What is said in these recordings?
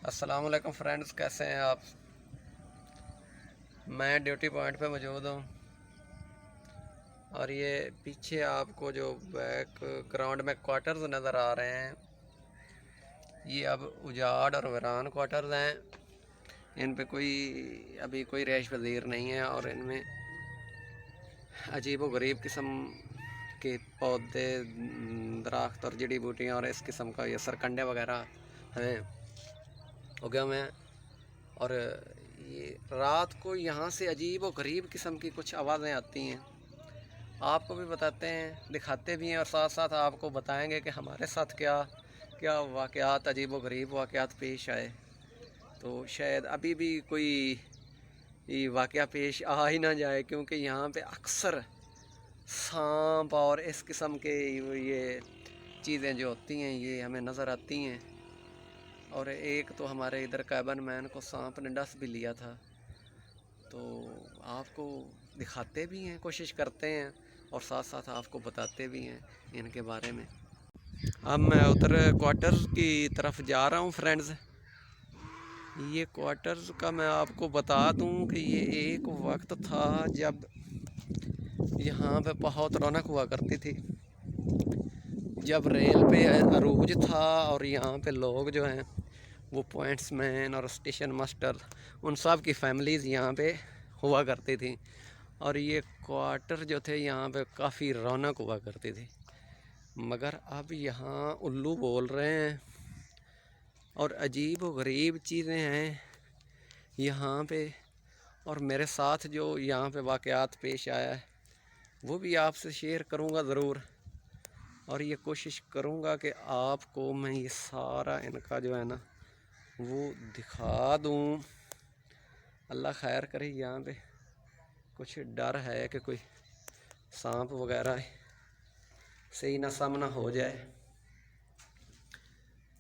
अस्सलाम वालेकुम फ्रेंड्स, कैसे हैं आप। मैं ड्यूटी पॉइंट पे मौजूद हूँ और ये पीछे आपको जो बैक ग्राउंड में क्वार्टर्स नज़र आ रहे हैं, ये अब उजाड़ और वीरान क्वार्टर्स हैं। इन पे अभी कोई रैश पज़ीर नहीं है और इनमें अजीब व गरीब किस्म के पौधे, दरख्त और जड़ी बूटियाँ और इस किस्म का ये सरकंडे वगैरह हैं, उगे हुए हैं। और ये रात को यहाँ से अजीब व गरीब किस्म की कुछ आवाज़ें आती हैं। आपको भी बताते हैं, दिखाते भी हैं और साथ साथ आपको बताएंगे कि हमारे साथ क्या क्या वाक़यात, अजीब व गरीब वाक़यात पेश आए। तो शायद अभी भी कोई वाक़या पेश आ ही ना जाए, क्योंकि यहाँ पे अक्सर सांप और इस किस्म के ये चीज़ें जो होती हैं ये हमें नज़र आती हैं। और एक तो हमारे इधर कैबन मैन को सांप ने डस भी लिया था, तो आपको दिखाते भी हैं, कोशिश करते हैं और साथ साथ आपको बताते भी हैं इनके बारे में। अब मैं उधर क्वार्टर्स की तरफ जा रहा हूँ फ्रेंड्स। ये क्वार्टर्स का मैं आपको बता दूँ कि ये एक वक्त था जब यहाँ पे बहुत रौनक हुआ करती थी, जब रेल पे अरूज था और यहाँ पे लोग जो हैं वो पॉइंट्समैन और स्टेशन मास्टर, उन सब की फैमिलीज़ यहाँ पे हुआ करती थी। और ये क्वार्टर जो थे यहाँ पे काफ़ी रौनक हुआ करती थी। मगर अब यहाँ उल्लू बोल रहे हैं और अजीब व गरीब चीज़ें हैं यहाँ पे। और मेरे साथ जो यहाँ पे वाक़यात पेश आया है वो भी आपसे शेयर करूँगा ज़रूर। और ये कोशिश करूँगा कि आपको मैं ये सारा इनका जो है ना वो दिखा दूँ। अल्लाह खैर करे, यहाँ पे कुछ डर है कि कोई सांप वगैरह से ही ना सामना हो जाए।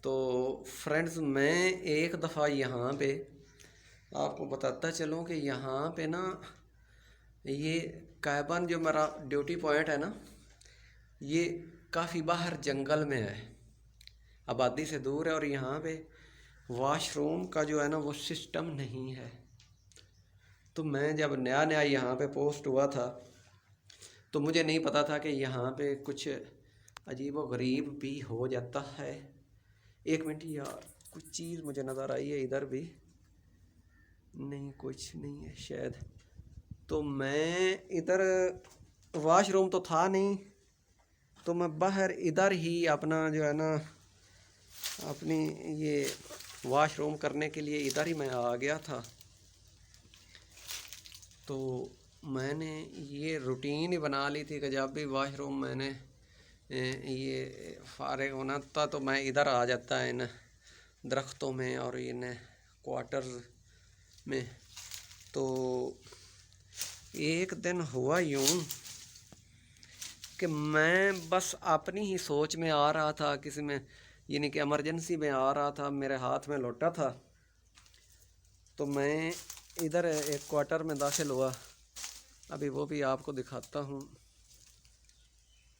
तो फ्रेंड्स, मैं एक दफ़ा यहाँ पे आपको बताता चलूँ कि यहाँ पे ना ये कैबन जो मेरा ड्यूटी पॉइंट है ना, ये काफ़ी बाहर जंगल में है, आबादी से दूर है। और यहाँ पे वॉशरूम का जो है ना वो सिस्टम नहीं है। तो मैं जब नया नया यहाँ पे पोस्ट हुआ था तो मुझे नहीं पता था कि यहाँ पे कुछ अजीब व गरीब भी हो जाता है। एक मिनट यार, कुछ चीज़ मुझे नज़र आई है इधर भी, नहीं कुछ नहीं है शायद। तो मैं इधर, वॉशरूम तो था नहीं, तो मैं बाहर इधर ही अपना जो है ना अपनी ये वॉशरूम करने के लिए इधर ही मैं आ गया था। तो मैंने ये रूटीन ही बना ली थी कि जब भी वॉशरूम मैंने ये फारिग होना था तो मैं इधर आ जाता इन दरख्तों में और इन क्वार्टर्स में। तो एक दिन हुआ यूँ कि मैं बस अपनी ही सोच में आ रहा था, किसी में यानी कि इमरजेंसी में आ रहा था, मेरे हाथ में लोटा था। तो मैं इधर एक क्वार्टर में दाखिल हुआ, अभी वो भी आपको दिखाता हूँ।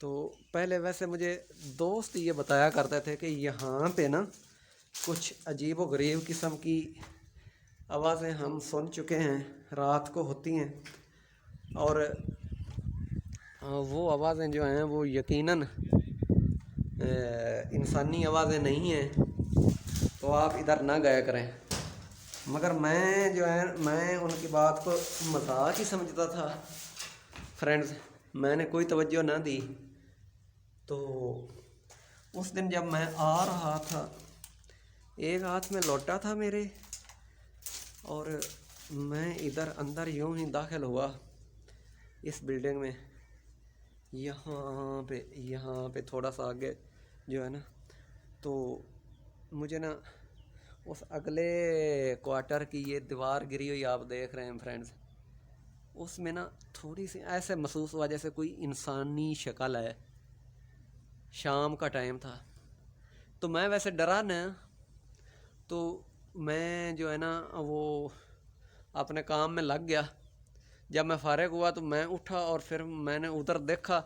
तो पहले वैसे मुझे दोस्त ये बताया करते थे कि यहाँ पे ना कुछ अजीब व गरीब किस्म की आवाज़ें हम सुन चुके हैं, रात को होती हैं। और वो आवाज़ें जो हैं वो यकीनन इंसानी आवाज़ें नहीं हैं, तो आप इधर ना गया करें। मगर मैं जो है मैं उनकी बात को मजाक ही समझता था फ्रेंड्स, मैंने कोई तवज्जो ना दी। तो उस दिन जब मैं आ रहा था, एक हाथ में लोटा था मेरे, और मैं इधर अंदर यूं ही दाखिल हुआ इस बिल्डिंग में। यहाँ पे थोड़ा सा आगे जो है ना, तो मुझे ना उस अगले क्वार्टर की ये दीवार गिरी हुई आप देख रहे हैं फ्रेंड्स, उसमें ना थोड़ी सी ऐसे महसूस हुआ जैसे कोई इंसानी शक्ल है। शाम का टाइम था, तो मैं वैसे डरा ना, तो मैं जो है ना वो अपने काम में लग गया। जब मैं फारिग हुआ तो मैं उठा और फिर मैंने उधर देखा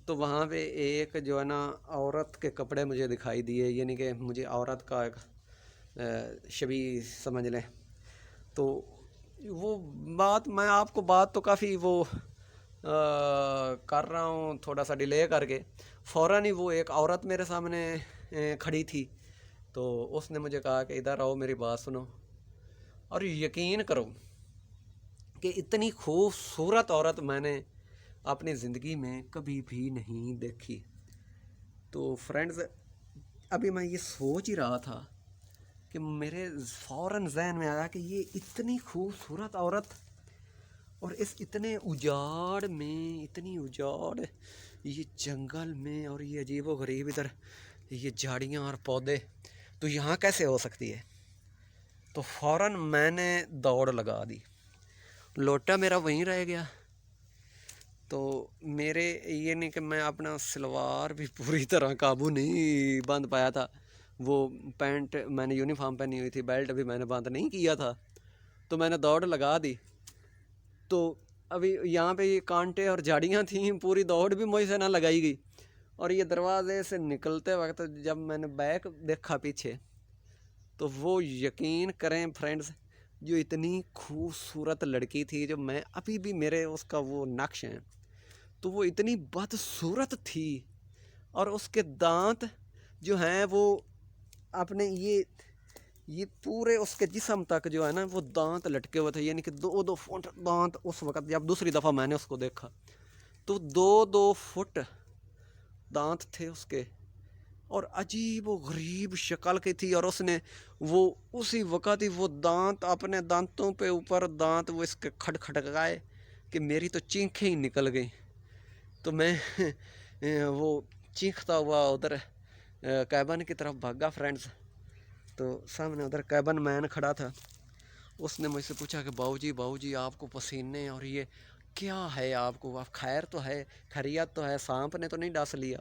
तो वहाँ पे एक जो है ना औरत के कपड़े मुझे दिखाई दिए, यानी कि मुझे औरत का एक शबी समझ लें। तो वो बात मैं आपको बात तो काफ़ी वो कर रहा हूँ थोड़ा सा डिले करके, फ़ौरन ही वो एक औरत मेरे सामने खड़ी थी। तो उसने मुझे कहा कि इधर आओ मेरी बात सुनो। और यकीन करो कि इतनी खूबसूरत औरत मैंने अपनी ज़िंदगी में कभी भी नहीं देखी। तो फ्रेंड्स, अभी मैं ये सोच ही रहा था कि मेरे फ़ौरन जहन में आया कि ये इतनी खूबसूरत औरत और इस इतने उजाड़ में, इतनी उजाड़, ये जंगल में, और ये अजीबो गरीब इधर ये झाड़ियाँ और पौधे, तो यहाँ कैसे हो सकती है। तो फ़ौरन मैंने दौड़ लगा दी, लोटा मेरा वहीं रह गया। तो मेरे ये नहीं कि मैं अपना सलवार भी पूरी तरह काबू नहीं बांध पाया था, वो पैंट मैंने यूनिफॉर्म पहनी हुई थी, बेल्ट भी मैंने बंद नहीं किया था, तो मैंने दौड़ लगा दी। तो अभी यहाँ पे ये कांटे और झाड़ियाँ थीं, पूरी दौड़ भी मुझसे ना लगाई गई। और ये दरवाजे से निकलते वक्त जब मैंने बैक देखा पीछे, तो वो यकीन करें फ्रेंड्स, जो इतनी खूबसूरत लड़की थी, जो मैं अभी भी मेरे उसका वो नक्श है, तो वो इतनी बदसूरत थी। और उसके दांत जो हैं वो अपने ये पूरे उसके जिस्म तक जो है ना वो दांत लटके हुए थे, यानी कि 2-2 फुट दांत। उस वक्त जब दूसरी दफ़ा मैंने उसको देखा तो 2-2 फुट दांत थे उसके, और अजीब व गरीब शक्ल की थी। और उसने वो उसी वक्त ही वो दांत अपने दांतों पे ऊपर दांत वो इसके खटखटकाए कि मेरी तो चीखें ही निकल गई। तो मैं वो चीखता हुआ उधर कैबन की तरफ भागा फ्रेंड्स। तो सामने उधर कैबन मैन खड़ा था, उसने मुझसे पूछा कि बाबूजी बाबूजी आपको पसीने और ये क्या है, आपको आप खैर तो है, खैरियत तो है, सांप ने तो नहीं डस लिया।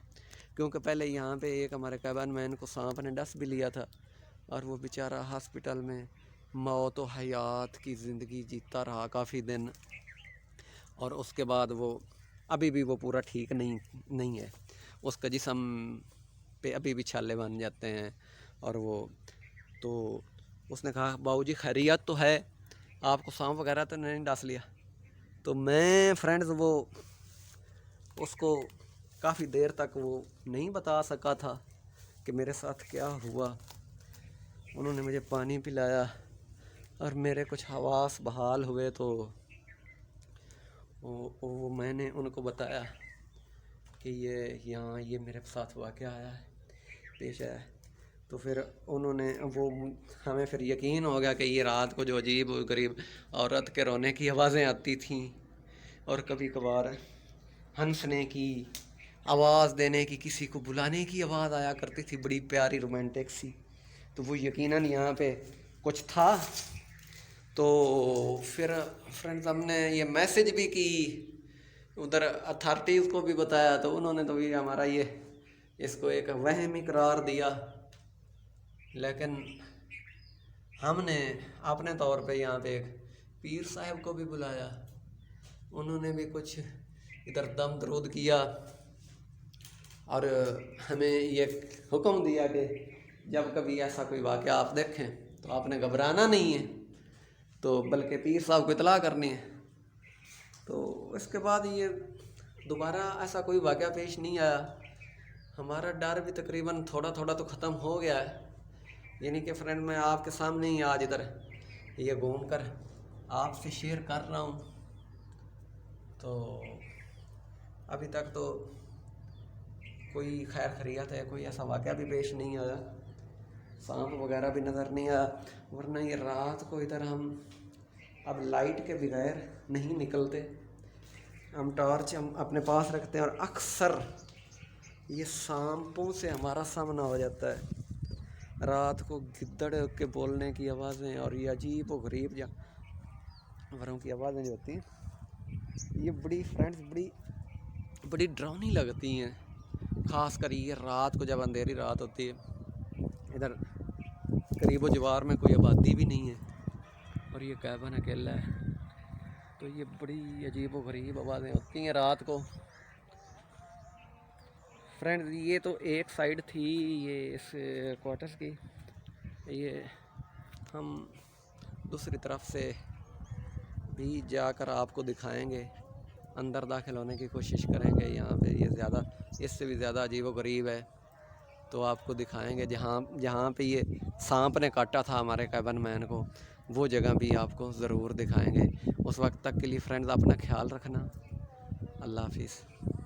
क्योंकि पहले यहाँ पे एक हमारे कैबन मैन को सांप ने डस भी लिया था, और वो बेचारा हॉस्पिटल में मौत व हयात की ज़िंदगी जीता रहा काफ़ी दिन। और उसके बाद वो अभी भी वो पूरा ठीक नहीं है, उसका जिस्म पे अभी भी छाले बन जाते हैं। और वो तो उसने कहा बाबूजी खैरियत तो है, आपको सांप वगैरह तो नहीं डस लिया। तो मैं फ्रेंड्स वो उसको काफ़ी देर तक वो नहीं बता सका था कि मेरे साथ क्या हुआ। उन्होंने मुझे पानी पिलाया और मेरे कुछ हवास बहाल हुए, तो वो मैंने उनको बताया कि ये यहाँ ये मेरे साथ वाक़या आया है, पेश आया है। तो फिर उन्होंने वो हमें फिर यकीन हो गया कि ये रात को जो अजीब गरीब औरत के रोने की आवाज़ें आती थीं, और कभी कभार हंसने की आवाज़ देने की, किसी को बुलाने की आवाज़ आया करती थी, बड़ी प्यारी रोमांटिक सी। तो वो यकीनन यहाँ पे कुछ था। तो फिर फ्रेंड्स हमने ये मैसेज भी की, उधर अथॉरिटीज़ को भी बताया, तो उन्होंने तो भी हमारा ये इसको एक वहम ही करार दिया। लेकिन हमने अपने तौर पे यहाँ पे एक पीर साहब को भी बुलाया, उन्होंने भी कुछ इधर दम दरूद किया, और हमें ये हुक्म दिया कि जब कभी ऐसा कोई वाक़या आप देखें तो आपने घबराना नहीं है, तो बल्कि पीर साहब को इतला करनी है। तो इसके बाद ये दोबारा ऐसा कोई वाक़या पेश नहीं आया। हमारा डर भी तकरीबन थोड़ा थोड़ा तो ख़त्म हो गया है। यानी कि फ्रेंड मैं आपके सामने ही आज इधर ये घूम कर आपसे शेयर कर रहा हूँ। तो अभी तक तो कोई खैर खैरियत है, कोई ऐसा वाक़या भी पेश नहीं आया, सांप वगैरह भी नज़र नहीं आया। वरना ये रात को इधर हम अब लाइट के बगैर नहीं निकलते, हम टॉर्च हम अपने पास रखते हैं, और अक्सर ये सांपों से हमारा सामना हो जाता है। रात को गिद्दड़ के बोलने की आवाज़ें और ये अजीब व गरीब जानवरों की आवाज़ें जो होती हैं, ये बड़ी फ्रेंड्स बड़ी डरावनी लगती हैं। ख़ास कर ये रात को जब अंधेरी रात होती है, इधर करीबो जवार में कोई आबादी भी नहीं है और ये कैबन अकेला है, तो ये बड़ी अजीब व गरीब आवाज़ें होती हैं रात को। फ्रेंड्स ये तो एक साइड थी ये इस क्वार्टर्स की, ये हम दूसरी तरफ से भी जाकर आपको दिखाएंगे, अंदर दाखिल होने की कोशिश करेंगे। यहाँ पे ये ज़्यादा, इससे भी ज़्यादा अजीबोगरीब है, तो आपको दिखाएंगे। जहाँ पे ये सांप ने काटा था हमारे कैबन मैन को, वो जगह भी आपको ज़रूर दिखाएंगे। उस वक्त तक के लिए फ्रेंड्स अपना ख्याल रखना। अल्लाह हाफिज़।